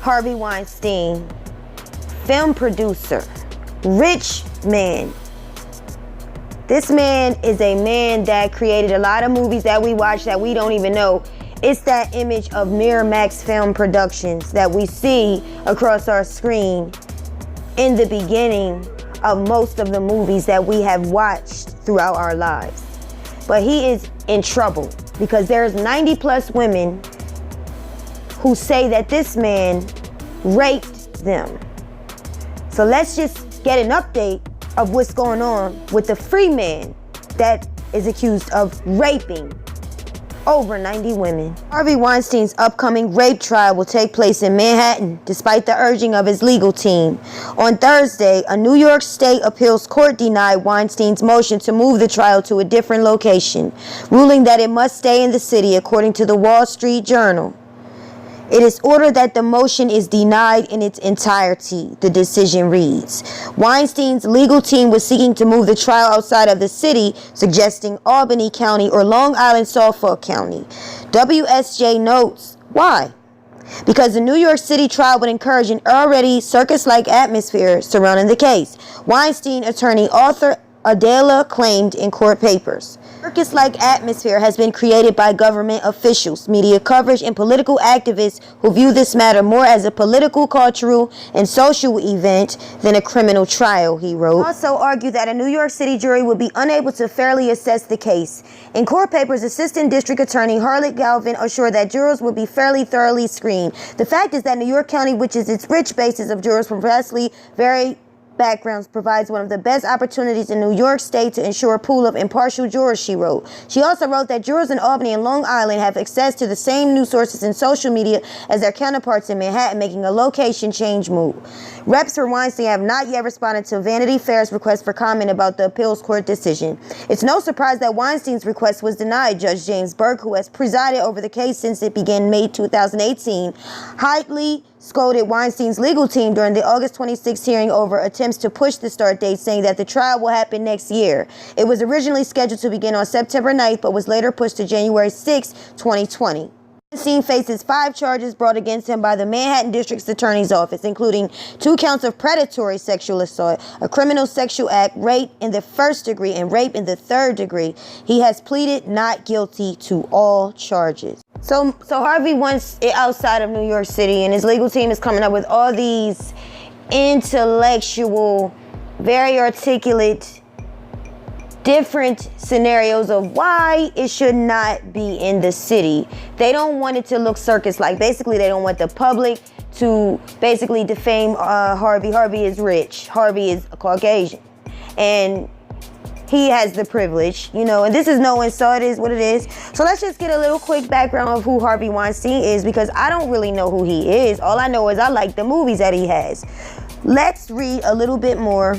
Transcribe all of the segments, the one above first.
Harvey Weinstein, film producer, rich man. This man is a man that created a lot of movies that we watch that we don't even know. It's that image of Miramax Film Productions that we see across our screen in the beginning of most of the movies that we have watched throughout our lives. But he is in trouble because there's 90 plus women who say that this man raped them. So let's just get an update of what's going on with the free man that is accused of raping over 90 women. Harvey Weinstein's upcoming rape trial will take place in Manhattan, despite the urging of his legal team. On Thursday, a New York State appeals court denied Weinstein's motion to move the trial to a different location, ruling that it must stay in the city, according to the Wall Street Journal. It is ordered that the motion is denied in its entirety, the decision reads. Weinstein's legal team was seeking to move the trial outside of the city, suggesting Albany County or Long Island, Suffolk County. WSJ notes, why? Because the New York City trial would encourage an already circus-like atmosphere surrounding the case, Weinstein attorney Arthur Adela claimed in court papers. Circus-like atmosphere has been created by government officials, media coverage, and political activists who view this matter more as a political, cultural, and social event than a criminal trial, he wrote. He also argued that a New York City jury would be unable to fairly assess the case. In court papers, Assistant District Attorney Harlot Galvin assured that jurors would be fairly thoroughly screened. The fact is that New York County, which is its rich basis of jurors from vastly varied backgrounds, provides one of the best opportunities in New York State to ensure a pool of impartial jurors, she wrote. She also wrote that jurors in Albany and Long Island have access to the same news sources and social media as their counterparts in Manhattan, making a location change move. Reps for Weinstein have not yet responded to Vanity Fair's request for comment about the appeals court decision. It's no surprise that Weinstein's request was denied. Judge James Burke, who has presided over the case since it began May 2018, highly scolded Weinstein's legal team during the August 26 hearing over attempts to push the start date, saying that the trial will happen next year. It was originally scheduled to begin on September 9th, but was later pushed to January 6, 2020. Weinstein faces 5 charges brought against him by the Manhattan District Attorney's Office, including 2 counts of predatory sexual assault, a criminal sexual act, rape in the 1st degree, and rape in the 3rd degree. He has pleaded not guilty to all charges. So Harvey wants it outside of New York City, and his legal team is coming up with all these intellectual, very articulate, different scenarios of why it should not be in the city. They don't want it to look circus-like. Basically, they don't want the public to basically defame Harvey. Harvey is rich. Harvey is a Caucasian. And he has the privilege, you know, and this is no insult, it is what it is. So let's just get a little quick background of who Harvey Weinstein is, because I don't really know who he is. All I know is I like the movies that he has. Let's read a little bit more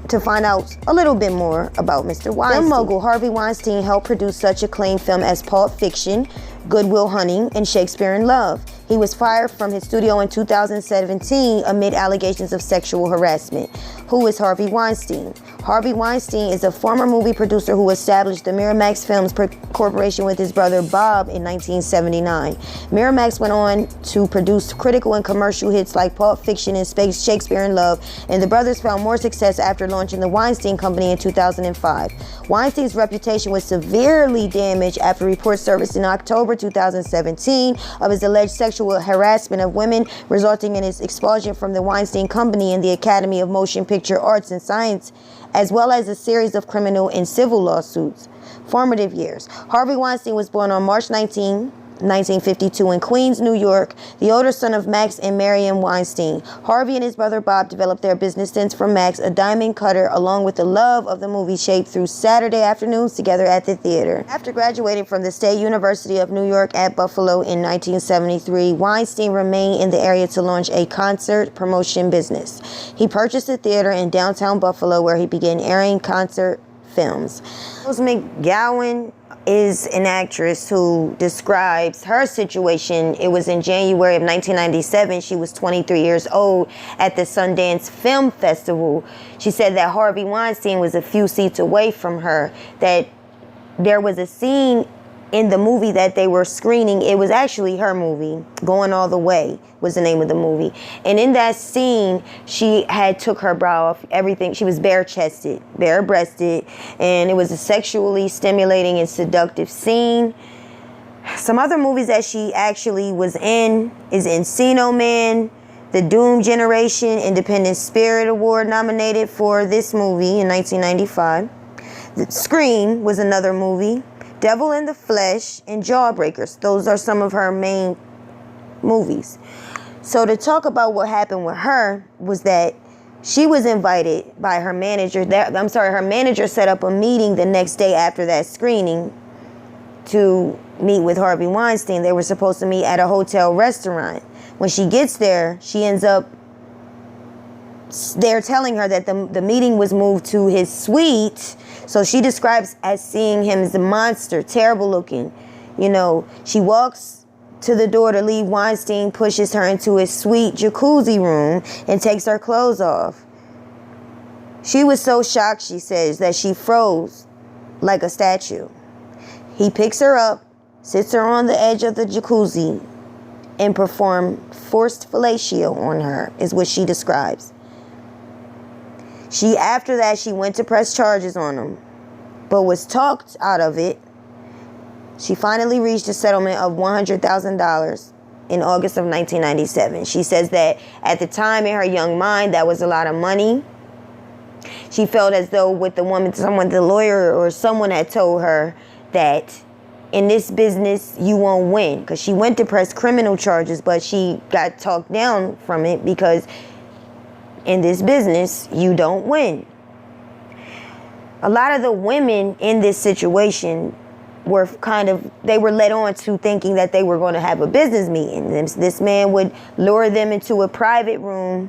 to find out a little bit more about Mr. Weinstein. Film mogul Harvey Weinstein helped produce such acclaimed films as Pulp Fiction, Good Will Hunting, and Shakespeare in Love. He was fired from his studio in 2017 amid allegations of sexual harassment. Who is Harvey Weinstein? Harvey Weinstein is a former movie producer who established the Miramax Films Corporation with his brother Bob in 1979. Miramax went on to produce critical and commercial hits like Pulp Fiction and Shakespeare in Love, and the brothers found more success after launching the Weinstein Company in 2005. Weinstein's reputation was severely damaged after reports surfaced in October 2017 of his alleged sexual harassment of women, resulting in his expulsion from the Weinstein Company and the Academy of Motion Picture Arts and Science, as well as a series of criminal and civil lawsuits. Formative years. Harvey Weinstein was born on March 19, 1952 in Queens, New York, the older son of Max and Marion Weinstein. Harvey and his brother Bob developed their business sense from Max, a diamond cutter, along with the love of the movie shaped through Saturday afternoons together at the theater. After graduating from the State University of New York at Buffalo in 1973, Weinstein remained in the area to launch a concert promotion business. He purchased a theater in downtown Buffalo where he began airing concert films. McGowan is an actress who describes her situation. It was in January of 1997. She was 23 years old at the Sundance Film Festival. She said that Harvey Weinstein was a few seats away from her, that there was a scene in the movie that they were screening, it was actually her movie, Going All the Way was the name of the movie. And in that scene, she had took her bra off, everything. She was bare-chested, bare-breasted, and it was a sexually stimulating and seductive scene. Some other movies that she actually was in is Encino Man, The Doom Generation, Independent Spirit Award nominated for this movie in 1995. Scream was another movie. Devil in the Flesh and Jawbreakers. Those are some of her main movies. So to talk about what happened with her was that she was invited by her manager. Her manager set up a meeting the next day after that screening to meet with Harvey Weinstein. They were supposed to meet at a hotel restaurant. When she gets there, she ends up, they're telling her that the meeting was moved to his suite. So she describes as seeing him as a monster, terrible looking. You know, she walks to the door to leave. Weinstein pushes her into his suite jacuzzi room and takes her clothes off. She was so shocked, she says, that she froze like a statue. He picks her up, sits her on the edge of the jacuzzi, and performed forced fellatio on her, is what she describes. After that, she went to press charges on him, but was talked out of it. She finally reached a settlement of $100,000 in August of 1997. She says that at the time, in her young mind, that was a lot of money. She felt as though with the woman, the lawyer or someone had told her that in this business, you won't win. Because she went to press criminal charges, but she got talked down from it because in this business, you don't win. A lot of the women in this situation were they were led on to thinking that they were going to have a business meeting. This man would lure them into a private room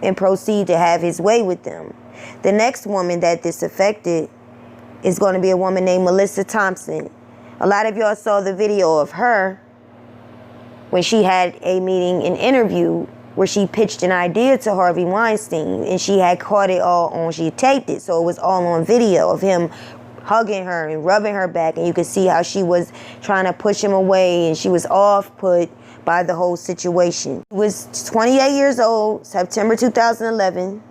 and proceed to have his way with them. The next woman that this affected is going to be a woman named Melissa Thompson. A lot of y'all saw the video of her when she had a meeting, an interview, where she pitched an idea to Harvey Weinstein, and she had caught it all on, she taped it, so it was all on video of him hugging her and rubbing her back, and you could see how she was trying to push him away, and she was off-put by the whole situation. She was 28 years old, September 2011.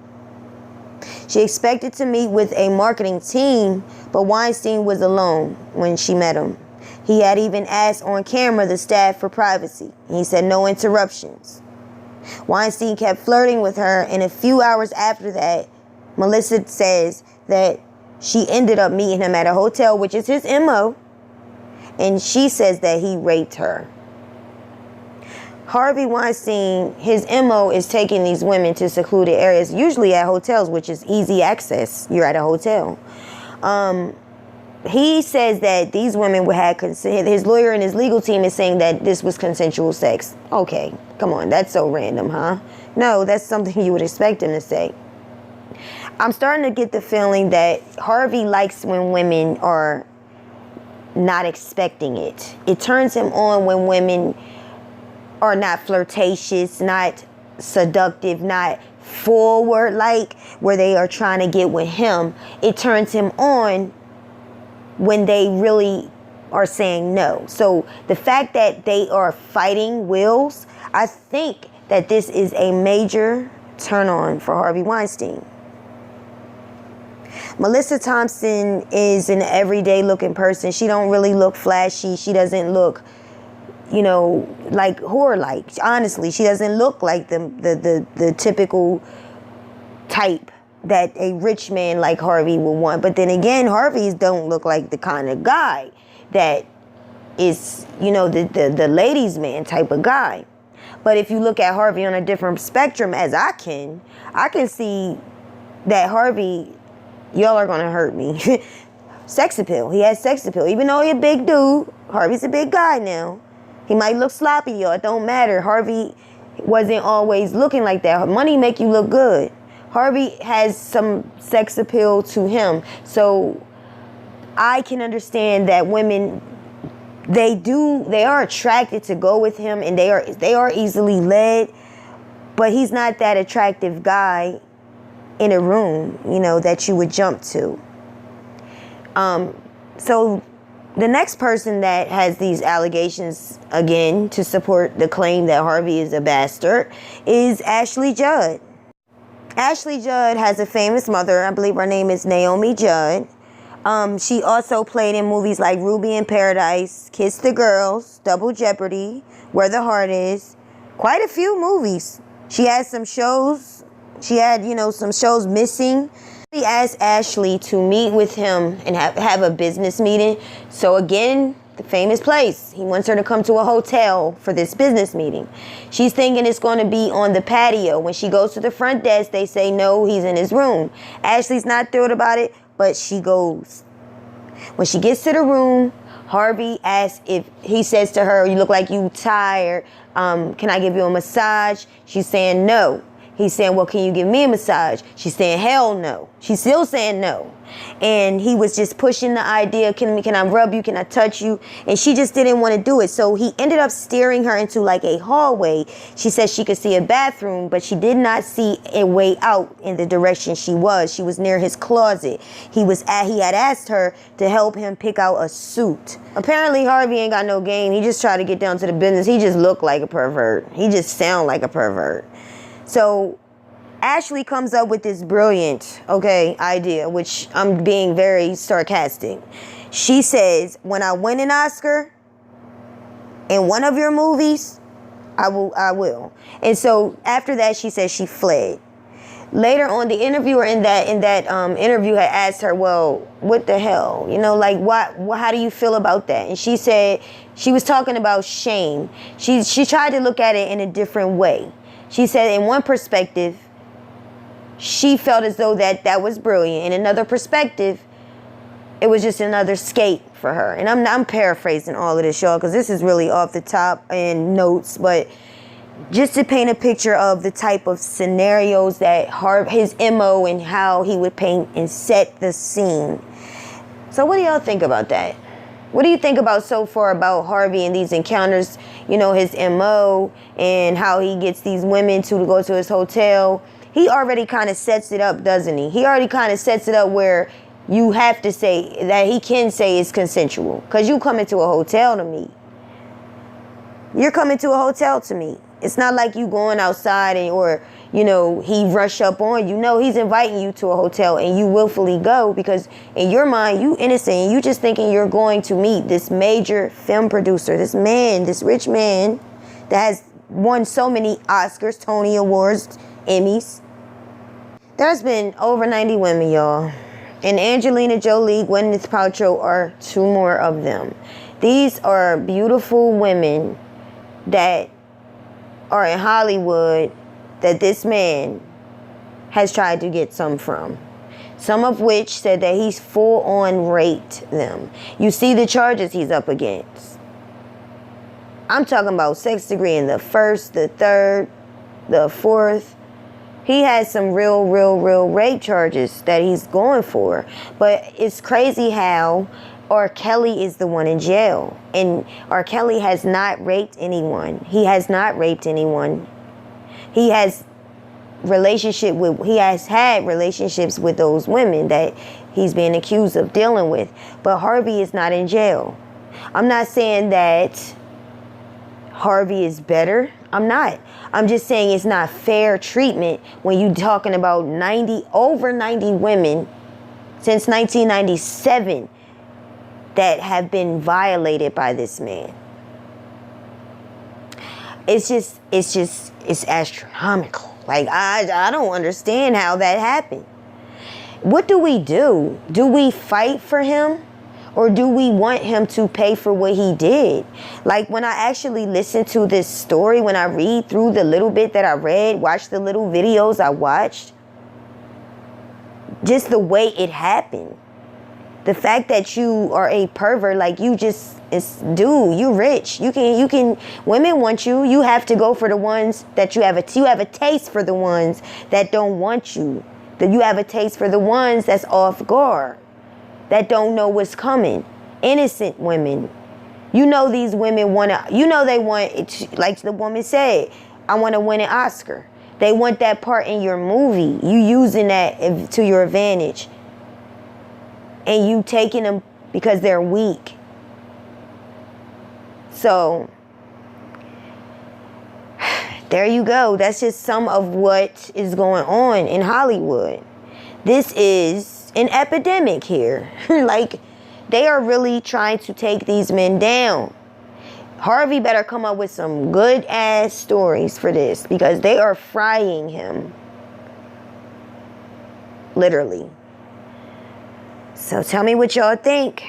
She expected to meet with a marketing team, but Weinstein was alone when she met him. He had even asked on camera the staff for privacy. He said no interruptions. Weinstein kept flirting with her, and a few hours after that, Melissa says that she ended up meeting him at a hotel, which is his MO, and she says that he raped her. Harvey Weinstein, his MO is taking these women to secluded areas, usually at hotels, which is easy access. You're at a hotel. He says that these women would have consent. His lawyer and his legal team is saying that this was consensual sex. Okay, come on, that's so random, huh? No, that's something you would expect him to say. I'm starting to get the feeling that Harvey likes when women are not expecting it. It turns him on when women are not flirtatious, not seductive, not forward, like where they are trying to get with him. It turns him on when they really are saying no. So the fact that they are fighting wills, I think that this is a major turn on for Harvey Weinstein. Melissa Thompson is an everyday looking person. She don't really look flashy. She doesn't look, you know, like whore-like. Honestly, she doesn't look like the typical type that a rich man like Harvey would want. But then again, Harveys don't look like the kind of guy that is, you know, the ladies' man type of guy. But if you look at Harvey on a different spectrum, as I can see that Harvey, y'all are gonna hurt me. Sex appeal. He has sex appeal. Even though he's a big dude, Harvey's a big guy now. He might look sloppy, y'all. It don't matter. Harvey wasn't always looking like that. Money make you look good. Harvey has some sex appeal to him. So I can understand that women, they are attracted to go with him, and they are easily led, but he's not that attractive guy in a room, you know, that you would jump to. So The next person that has these allegations, again, to support the claim that Harvey is a bastard, is Ashley Judd. Ashley Judd has a famous mother. I believe her name is Naomi Judd. She also played in movies like Ruby in Paradise, Kiss the Girls, Double Jeopardy, Where the Heart Is. Quite a few movies. She had some shows. She had, some shows missing. He asked Ashley to meet with him and have a business meeting. So again, the famous place. He wants her to come to a hotel for this business meeting. She's thinking it's going to be on the patio. When she goes to the front desk, they say, no, he's in his room. Ashley's not thrilled about it, but she goes. When she gets to the room, Harvey asks he says to her, you look like you tired. Can I give you a massage? She's saying no. He's saying, well, can you give me a massage? She's saying, hell no. She's still saying no. And he was just pushing the idea, can I rub you? Can I touch you? And she just didn't want to do it. So he ended up steering her into like a hallway. She said she could see a bathroom, but she did not see a way out in the direction she was. She was near his closet. He had asked her to help him pick out a suit. Apparently, Harvey ain't got no game. He just tried to get down to the business. He just looked like a pervert. He just sound like a pervert. So Ashley comes up with this brilliant, idea, which I'm being very sarcastic. She says, when I win an Oscar in one of your movies, I will. And so after that, she says she fled. Later on, the interviewer in that interview had asked her, well, what the hell? How do you feel about that? And she said, she was talking about shame. She tried to look at it in a different way. She said in one perspective, she felt as though that was brilliant. In another perspective, it was just another skate for her. And I'm paraphrasing all of this, y'all, because this is really off the top and notes. But just to paint a picture of the type of scenarios that his MO and how he would paint and set the scene. So what do y'all think about that? What do you think about so far about Harvey and these encounters, his MO and how he gets these women to go to his hotel? He already kind of sets it up, doesn't he? He already kind of sets it up where you have to say that he can say it's consensual. Because you come into a hotel to me. You're coming to a hotel to me. It's not like you going outside or he rush up on you. No, he's inviting you to a hotel and you willfully go because in your mind, you innocent. And you just thinking you're going to meet this major film producer, this man, this rich man that has won so many Oscars, Tony Awards, Emmys. There's been over 90 women, y'all. And Angelina Jolie, Gwyneth Paltrow are two more of them. These are beautiful women that are in Hollywood that this man has tried to get some from. Some of which said that he's full on raped them. You see the charges he's up against. I'm talking about sex degree in the first, the third, the fourth. He has some real rape charges that he's going for. But it's crazy how R. Kelly is the one in jail. And R. Kelly has not raped anyone. He has not raped anyone. He has had relationships with those women that he's being accused of dealing with. But Harvey is not in jail. I'm not saying that Harvey is better. I'm not. I'm just saying it's not fair treatment when you're talking about over 90 women since 1997 that have been violated by this man. It's astronomical. Like, I don't understand how that happened. What do we do? Do we fight for him? Or do we want him to pay for what he did? Like, when I actually listen to this story, when I read through the little bit that I read, watch the little videos I watched, just the way it happened. The fact that you are a pervert, like you you rich. You can, women want you. You have to go for the ones that you have a taste for the ones that don't want you. That you have a taste for the ones that's off guard, that don't know what's coming. Innocent women. These women they want, like the woman said, I want to win an Oscar. They want that part in your movie. You using that to your advantage. And you taking them because they're weak. So, there you go. That's just some of what is going on in Hollywood. This is an epidemic here. Like, they are really trying to take these men down. Harvey better come up with some good ass stories for this, because they are frying him. Literally. So tell me what y'all think.